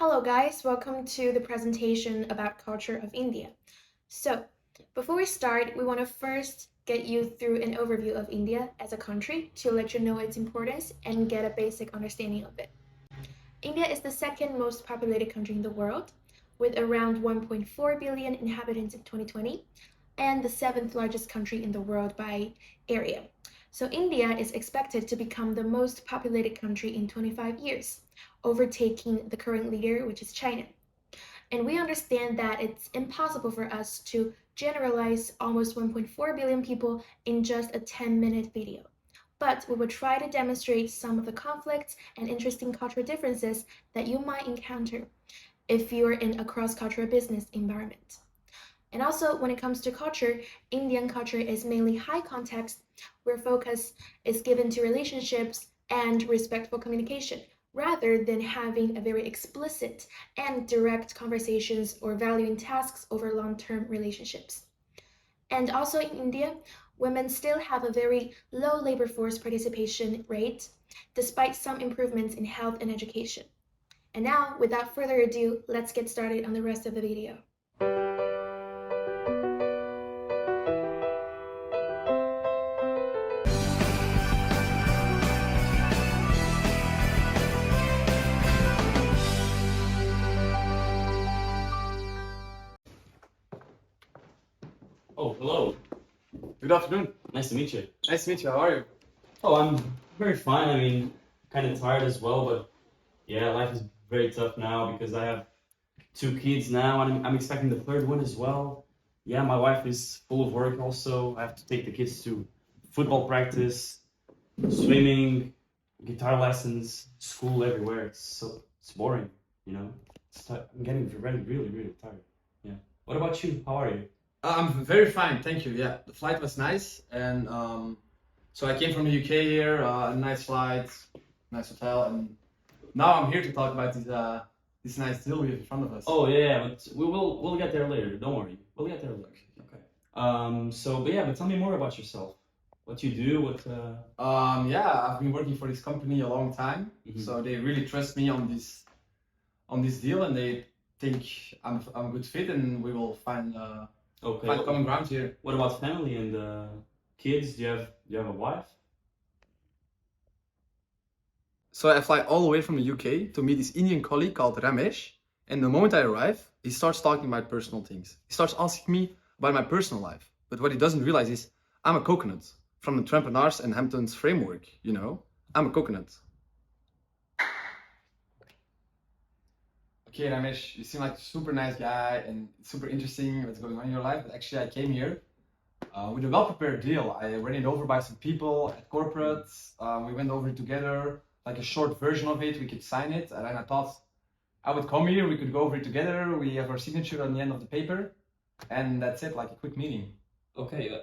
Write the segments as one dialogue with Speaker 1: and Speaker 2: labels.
Speaker 1: Hello guys, welcome to the presentation about culture of India. So, before we start, we want to first get you through an overview of India as a country to let you know its importance and get a basic understanding of it. India is the second most populated country in the world, with around 1.4 billion inhabitants in 2020, and the seventh largest country in the world by area. So India is expected to become the most populated country in 25 years, overtaking the current leader, which is China. And we understand that it's impossible for us to generalize almost 1.4 billion people in just a 10-minute video. But we will try to demonstrate some of the conflicts and interesting cultural differences that you might encounter if you're in a cross-cultural business environment. And also, when it comes to culture, Indian culture is mainly high context, where focus is given to relationships and respectful communication, rather than having a very explicit and direct conversations or valuing tasks over long-term relationships. And also in India, women still have a very low labor force participation rate, despite some improvements in health and education. And now, without further ado, let's get started on the rest of the video.
Speaker 2: Oh, hello.
Speaker 3: Good afternoon.
Speaker 2: Nice to meet you.
Speaker 3: Nice to meet you. How are you?
Speaker 2: Oh, I'm very fine. I mean, kind of tired as well, but yeah, life is very tough now because I have two kids now, and I'm expecting the third one as well. Yeah, my wife is full of work also. I have to take the kids to football practice, swimming, guitar lessons, school everywhere. It's boring, you know. I'm getting really tired. Yeah. What about you? How are you?
Speaker 3: I'm very fine, thank you. Yeah, the flight was nice, and so I came from the UK here. Nice flight, nice hotel, and now I'm here to talk about this nice deal we have in front of us.
Speaker 2: Oh yeah, but we'll get there later. Don't worry, we'll get there later. Okay. But tell me more about yourself. What you do?
Speaker 3: Yeah, I've been working for this company a long time, so they really trust me on this deal, and they think I'm a good fit, and we will find common ground here.
Speaker 2: What about family and kids? Do you have a wife?
Speaker 3: So I fly all the way from the UK to meet this Indian colleague called Ramesh. And the moment I arrive, he starts talking about personal things. He starts asking me about my personal life. But what he doesn't realize is I'm a coconut from the Entrepreneurs and Hamptons framework, you know? I'm a coconut. Okay, Ramesh, you seem like a super nice guy and it's super interesting what's going on in your life. But actually, I came here with a well-prepared deal. I ran it over by some people at corporates. We went over it together, like a short version of it. We could sign it, and then I thought I would come here. We could go over it together. We have our signature on the end of the paper, and that's it, like a quick meeting.
Speaker 2: Okay,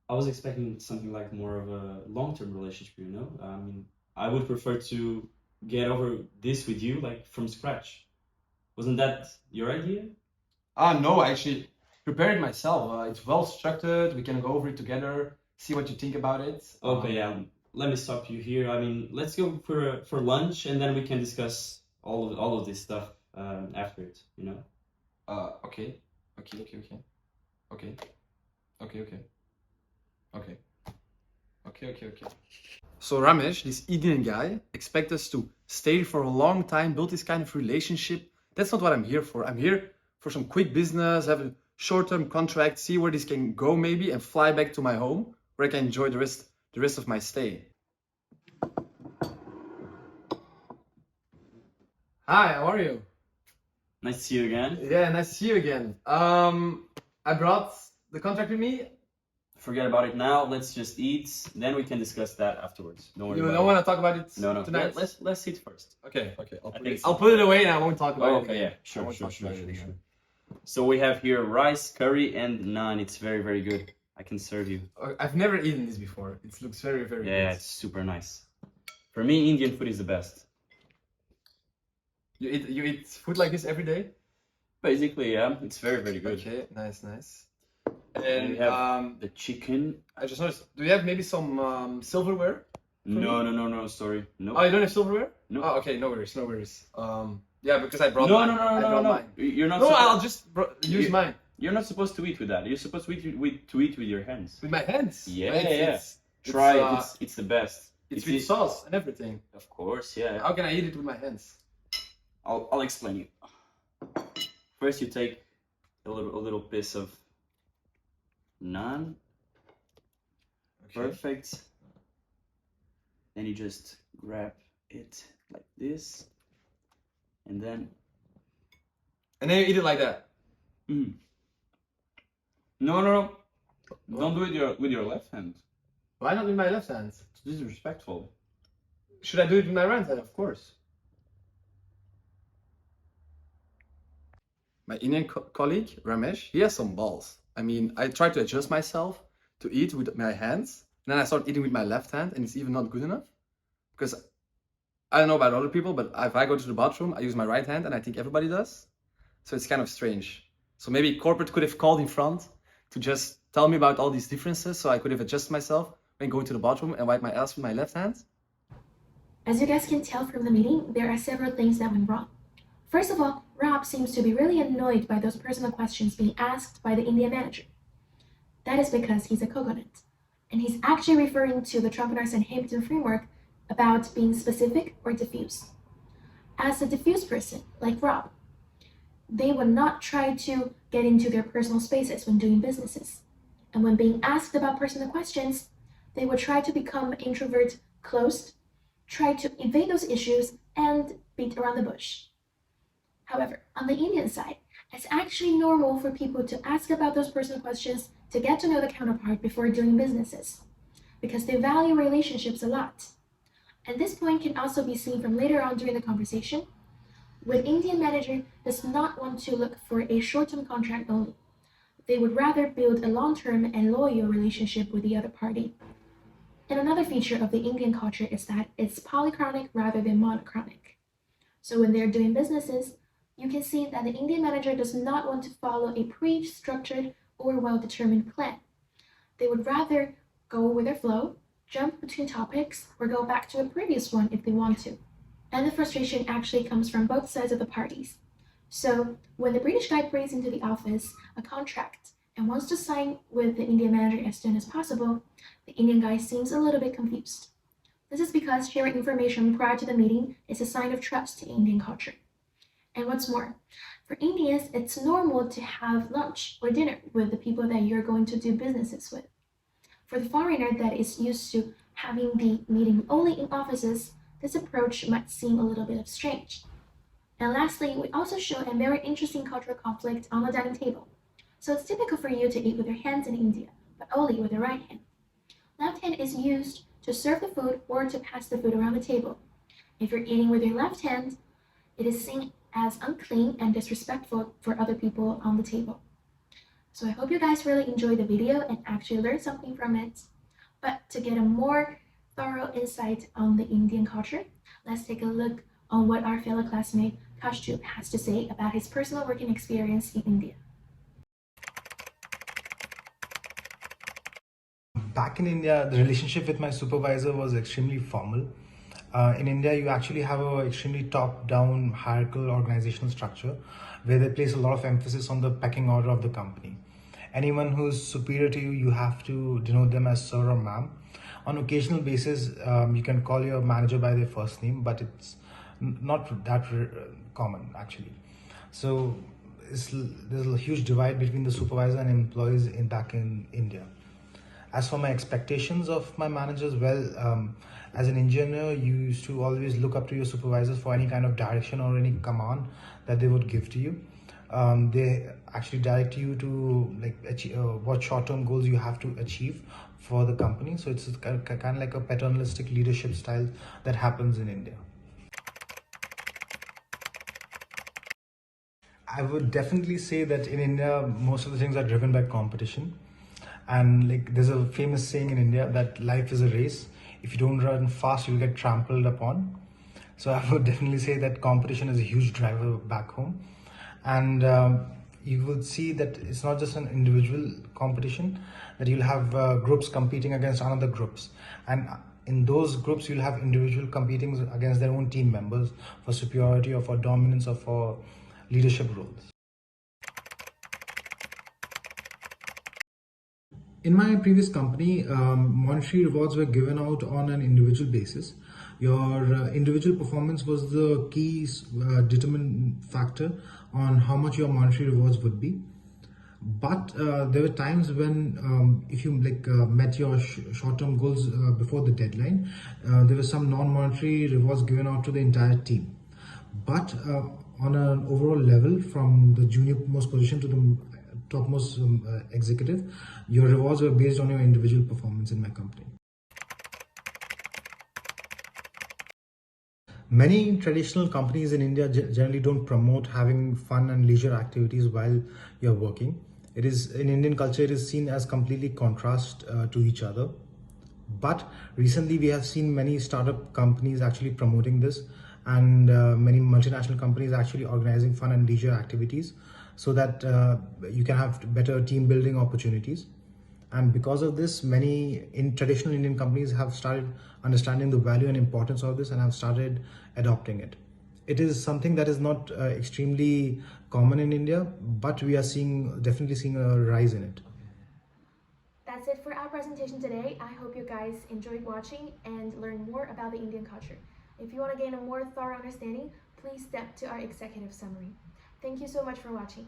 Speaker 2: I was expecting something like more of a long-term relationship, you know? I mean, I would prefer to get over this with you, like from scratch. Wasn't that your idea?
Speaker 3: No, I actually prepared it myself. It's well structured. We can go over it together, see what you think about it.
Speaker 2: Okay, let me stop you here. I mean, let's go for lunch, and then we can discuss all of this stuff after it. You know.
Speaker 3: Okay. So Ramesh, this Indian guy, expects us to stay for a long time, build this kind of relationship. That's not what I'm here for. I'm here for some quick business, have a short-term contract, see where this can go maybe, and fly back to my home where I can enjoy the rest of my stay. Hi, how are you?
Speaker 2: Nice to see you again.
Speaker 3: Yeah, nice to see you again. I brought the contract with me.
Speaker 2: Forget about it now. Let's just eat. Then we can discuss that afterwards. Don't worry.
Speaker 3: You don't want to talk about it
Speaker 2: No.
Speaker 3: tonight?
Speaker 2: Let's eat first.
Speaker 3: Okay.
Speaker 2: so.
Speaker 3: I'll put it away and I won't talk about it.
Speaker 2: Okay, yeah, sure.
Speaker 3: I won't talk about it again.
Speaker 2: So we have here rice, curry, and naan. It's very good. I can serve you.
Speaker 3: I've never eaten this before. It looks very good.
Speaker 2: Yeah, it's super nice. For me, Indian food is the best.
Speaker 3: You eat food like this every day?
Speaker 2: Basically, yeah. It's very good.
Speaker 3: Okay, nice.
Speaker 2: And we have the chicken.
Speaker 3: I just noticed. Do you have maybe some silverware?
Speaker 2: No, sorry. No.
Speaker 3: Oh, you don't have silverware?
Speaker 2: No.
Speaker 3: Oh, okay, no worries. Yeah, because I brought
Speaker 2: No,
Speaker 3: mine.
Speaker 2: no, no,
Speaker 3: I
Speaker 2: no,
Speaker 3: brought
Speaker 2: no.
Speaker 3: mine.
Speaker 2: You're not.
Speaker 3: No,
Speaker 2: supposed,
Speaker 3: I'll just use mine
Speaker 2: You're not supposed to eat with that. You're supposed to eat with your hands.
Speaker 3: with my hands.
Speaker 2: Yeah,
Speaker 3: But
Speaker 2: yeah.
Speaker 3: It's,
Speaker 2: Try it.
Speaker 3: uh,
Speaker 2: It's the best.
Speaker 3: it's with sauce and everything.
Speaker 2: Of course, yeah.
Speaker 3: How can I eat it with my hands?
Speaker 2: I'll explain you. First, you take a little piece of naan.
Speaker 3: Okay.
Speaker 2: Perfect. Then you just grab it like this, and then.
Speaker 3: And then you eat it like that.
Speaker 2: Mm. No. Don't do it with your left hand.
Speaker 3: Why not with my left hand?
Speaker 2: It's disrespectful.
Speaker 3: Should I do it with my right hand? Of course. My Indian colleague, Ramesh, he has some balls. I mean, I try to adjust myself to eat with my hands, and then I start eating with my left hand, and it's even not good enough. Because I don't know about other people, but if I go to the bathroom, I use my right hand, and I think everybody does. So it's kind of strange. So maybe corporate could have called in front to just tell me about all these differences, so I could have adjusted myself when going to the bathroom and wipe my ass with my left hand.
Speaker 1: As you guys can tell from the meeting, there are several things that went wrong. First of all, Rob seems to be really annoyed by those personal questions being asked by the India manager. That is because he's a coconut, and he's actually referring to the Trumpeters and Hampton framework about being specific or diffuse. As a diffuse person, like Rob, they would not try to get into their personal spaces when doing businesses. And when being asked about personal questions, they would try to become introvert, closed, try to evade those issues, and beat around the bush. However, on the Indian side, it's actually normal for people to ask about those personal questions to get to know the counterpart before doing businesses, because they value relationships a lot. And this point can also be seen from later on during the conversation, when Indian manager does not want to look for a short-term contract only. They would rather build a long-term and loyal relationship with the other party. And another feature of the Indian culture is that it's polychronic rather than monochronic. So when they're doing businesses, you can see that the Indian manager does not want to follow a pre-structured or well-determined plan. They would rather go with their flow, jump between topics, or go back to a previous one if they want to. And the frustration actually comes from both sides of the parties. So when the British guy brings into the office a contract and wants to sign with the Indian manager as soon as possible, the Indian guy seems a little bit confused. This is because sharing information prior to the meeting is a sign of trust in Indian culture. And what's more, for Indians, it's normal to have lunch or dinner with the people that you're going to do businesses with. For the foreigner that is used to having the meeting only in offices, this approach might seem a little bit strange. And lastly, we also show a very interesting cultural conflict on the dining table. So it's typical for you to eat with your hands in India, but only with your right hand. Left hand is used to serve the food or to pass the food around the table. If you're eating with your left hand, it is seen as unclean and disrespectful for other people on the table. So I hope you guys really enjoyed the video and actually learned something from it. But to get a more thorough insight on the Indian culture, let's take a look on what our fellow classmate Kaustup has to say about his personal working experience in India.
Speaker 4: Back in India, the relationship with my supervisor was extremely formal. In India, you actually have an extremely top-down hierarchical organizational structure where they place a lot of emphasis on the pecking order of the company. Anyone who's superior to you, you have to denote them as sir or ma'am. On occasional basis, you can call your manager by their first name, but it's not that common actually. So there's a huge divide between the supervisor and employees back in India. As for my expectations of my managers, well, as an engineer, you used to always look up to your supervisors for any kind of direction or any command that they would give to you. They actually direct you to like achieve, what short-term goals you have to achieve for the company. So it's kind of like a paternalistic leadership style that happens in India. I would definitely say that in India, most of the things are driven by competition. And like there's a famous saying in India that life is a race. If you don't run fast, you'll get trampled upon. So I would definitely say that competition is a huge driver back home. And you will see that it's not just an individual competition, that you'll have groups competing against another groups. And In those groups, you'll have individual competing against their own team members for superiority or for dominance or for leadership roles. In my previous company, monetary rewards were given out on an individual basis. Your individual performance was the key determinant factor on how much your monetary rewards would be. But there were times when, if you met your short-term goals before the deadline, there were some non-monetary rewards given out to the entire team. But on an overall level, from the junior most position to the topmost executive, your rewards were based on your individual performance in my company. Many traditional companies in India generally don't promote having fun and leisure activities while you're working. It is in Indian culture, it is seen as completely contrast to each other. But recently, we have seen many startup companies actually promoting this, and many multinational companies actually organizing fun and leisure activities so that you can have better team building opportunities. And because of this, many traditional Indian companies have started understanding the value and importance of this and have started adopting it. It is something that is not extremely common in India, but we are definitely seeing a rise in it.
Speaker 1: That's it for our presentation today. I hope you guys enjoyed watching and learned more about the Indian culture. If you want to gain a more thorough understanding, please step to our executive summary. Thank you so much for watching.